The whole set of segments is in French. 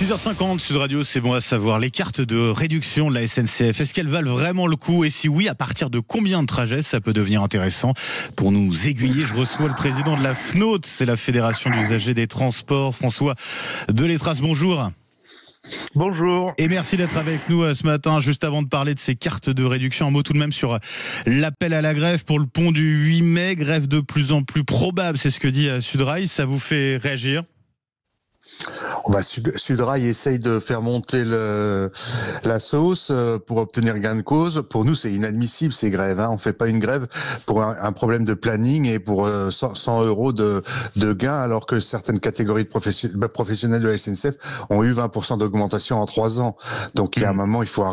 6h50, Sud Radio, c'est bon à savoir. Les cartes de réduction de la SNCF, est-ce qu'elles valent vraiment le coup? Et si oui, à partir de combien de trajets ça peut devenir intéressant? Pour nous aiguiller, je reçois le président de la FNOT, c'est la Fédération d'usagers des transports, François Delétraz. Bonjour. Bonjour. Et merci d'être avec nous ce matin. Juste avant de parler de ces cartes de réduction, un mot tout de même sur l'appel à la grève pour le pont du 8 mai. Grève de plus en plus probable, c'est ce que dit Sudrail. Ça vous fait réagir? Sudrail essaye de faire monter la sauce pour obtenir gain de cause. Pour nous, c'est inadmissible ces grèves. On fait pas une grève pour un problème de planning et pour 100 euros de gain, alors que certaines catégories de professionnels de la SNCF ont eu 20% d'augmentation en 3 ans. Donc il y a un moment, il faut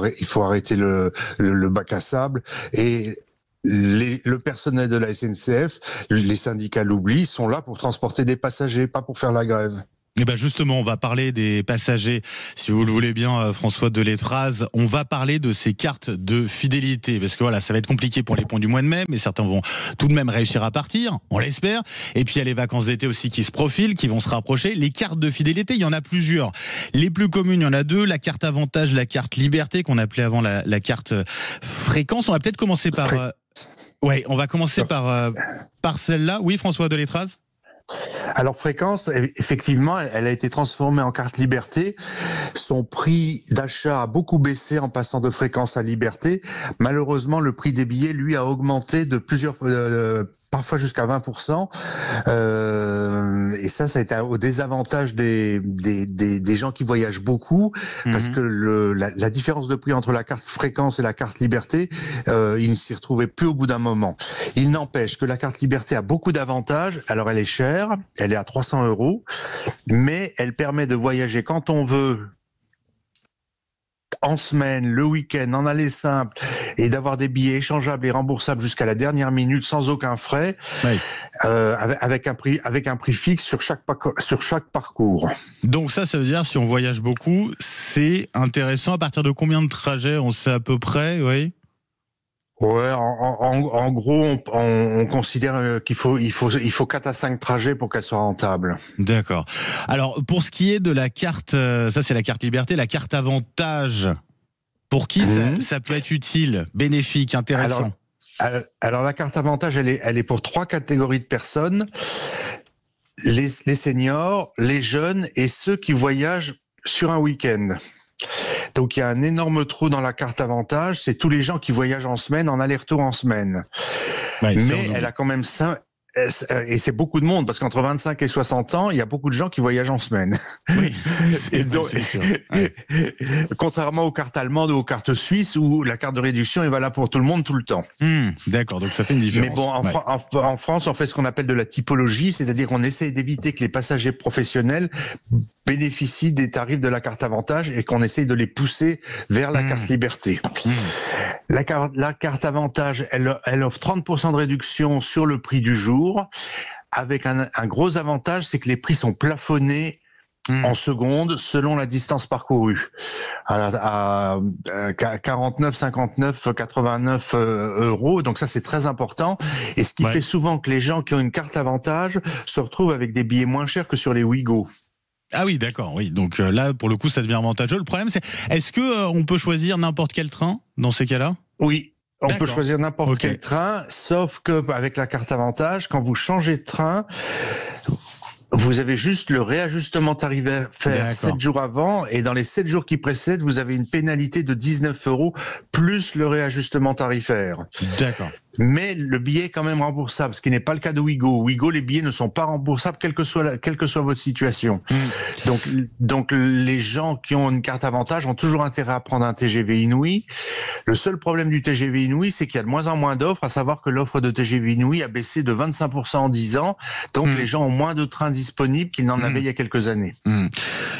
arrêter le bac à sable. Et le personnel de la SNCF, les syndicats l'oublient, sont là pour transporter des passagers, pas pour faire la grève. Et ben justement, on va parler des passagers, si vous le voulez bien, François Delétraz. On va parler de ces cartes de fidélité, parce que voilà, ça va être compliqué pour les ponts du mois de mai, mais certains vont tout de même réussir à partir, on l'espère. Et puis il y a les vacances d'été aussi qui se profilent, qui vont se rapprocher. Les cartes de fidélité, il y en a plusieurs. Les plus communes, il y en a 2, la carte avantage, la carte liberté, qu'on appelait avant la carte fréquence. On va peut-être commencer par... on va commencer par celle-là. Oui, François Delétraz. Alors fréquence, effectivement, elle a été transformée en carte liberté. Son prix d'achat a beaucoup baissé en passant de fréquence à liberté. Malheureusement, le prix des billets, lui, a augmenté de parfois jusqu'à 20%. Et ça a été au désavantage des gens qui voyagent beaucoup, parce que la différence de prix entre la carte fréquence et la carte liberté, ils ne s'y retrouvaient plus au bout d'un moment. Il n'empêche que la carte liberté a beaucoup d'avantages. Alors elle est chère, elle est à 300 euros, mais elle permet de voyager quand on veut, en semaine, le week-end, en aller simple, et d'avoir des billets échangeables et remboursables jusqu'à la dernière minute sans aucun frais, avec un prix fixe sur chaque parcours. Donc ça veut dire, si on voyage beaucoup, c'est intéressant. À partir de combien de trajets, on sait à peu près, oui? Ouais, en gros, on considère qu'il faut 4 à 5 trajets pour qu'elle soit rentable. D'accord. Alors, pour ce qui est de la carte, ça c'est la carte liberté, la carte avantage, pour qui ça peut être utile, bénéfique, intéressant? Alors la carte avantage, elle est pour 3 catégories de personnes. Les seniors, les jeunes et ceux qui voyagent sur un week-end. Donc il y a un énorme trou dans la carte avantage, c'est tous les gens qui voyagent en semaine, en aller-retour en semaine. Mais elle a quand même et c'est beaucoup de monde, parce qu'entre 25 et 60 ans, il y a beaucoup de gens qui voyagent en semaine. Oui, c'est sûr. Contrairement aux cartes allemandes ou aux cartes suisses, où la carte de réduction est valable pour tout le monde tout le temps. D'accord, donc ça fait une différence. Mais bon, en France, on fait ce qu'on appelle de la typologie, c'est-à-dire qu'on essaie d'éviter que les passagers professionnels bénéficient des tarifs de la carte avantage et qu'on essaie de les pousser vers la carte liberté. La carte avantage, elle offre 30% de réduction sur le prix du jour, avec un gros avantage, c'est que les prix sont plafonnés en secondes selon la distance parcourue, à 49, 59, 89 euros. Donc ça, c'est très important. Et ce qui fait souvent que les gens qui ont une carte avantage se retrouvent avec des billets moins chers que sur les Ouigo. Ah oui, d'accord, oui. Donc là, pour le coup, ça devient avantageux. Le problème, c'est, est-ce que on peut choisir n'importe quel train dans ces cas-là? Oui. On peut choisir n'importe quel train, sauf que avec la carte avantage, quand vous changez de train, vous avez juste le réajustement tarifaire 7 jours avant, et dans les 7 jours qui précèdent, vous avez une pénalité de 19 euros plus le réajustement tarifaire. D'accord. Mais le billet est quand même remboursable, ce qui n'est pas le cas de Ouigo. Ouigo, les billets ne sont pas remboursables, quelle que soit votre situation. Donc les gens qui ont une carte avantage ont toujours intérêt à prendre un TGV Inouï. Le seul problème du TGV Inouï, c'est qu'il y a de moins en moins d'offres, à savoir que l'offre de TGV Inouï a baissé de 25% en 10 ans. Donc les gens ont moins de trains disponibles qu'ils n'en avaient il y a quelques années.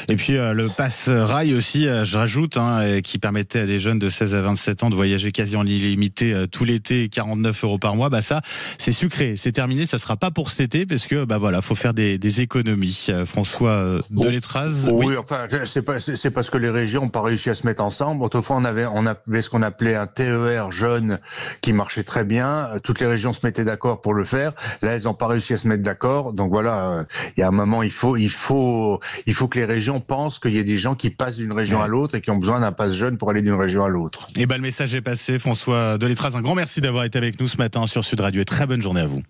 Et puis le pass rail aussi, je rajoute, qui permettait à des jeunes de 16 à 27 ans de voyager quasi en illimité tout l'été, 49 euros par mois. Ça, c'est sucré, c'est terminé, ça sera pas pour cet été, parce que faut faire des économies. François Delétraz. Oui, enfin, c'est parce que les régions n'ont pas réussi à se mettre ensemble. Autrefois, on avait ce qu'on appelait un TER jeune qui marchait très bien. Toutes les régions se mettaient d'accord pour le faire. Là, elles n'ont pas réussi à se mettre d'accord. Donc voilà, Il y a un moment, il faut que les régions pensent qu'il y a des gens qui passent d'une région à l'autre et qui ont besoin d'un pass jeune pour aller d'une région à l'autre. Et le message est passé. François Delétraz, un grand merci d'avoir été avec nous ce matin sur Sud Radio et très bonne journée à vous.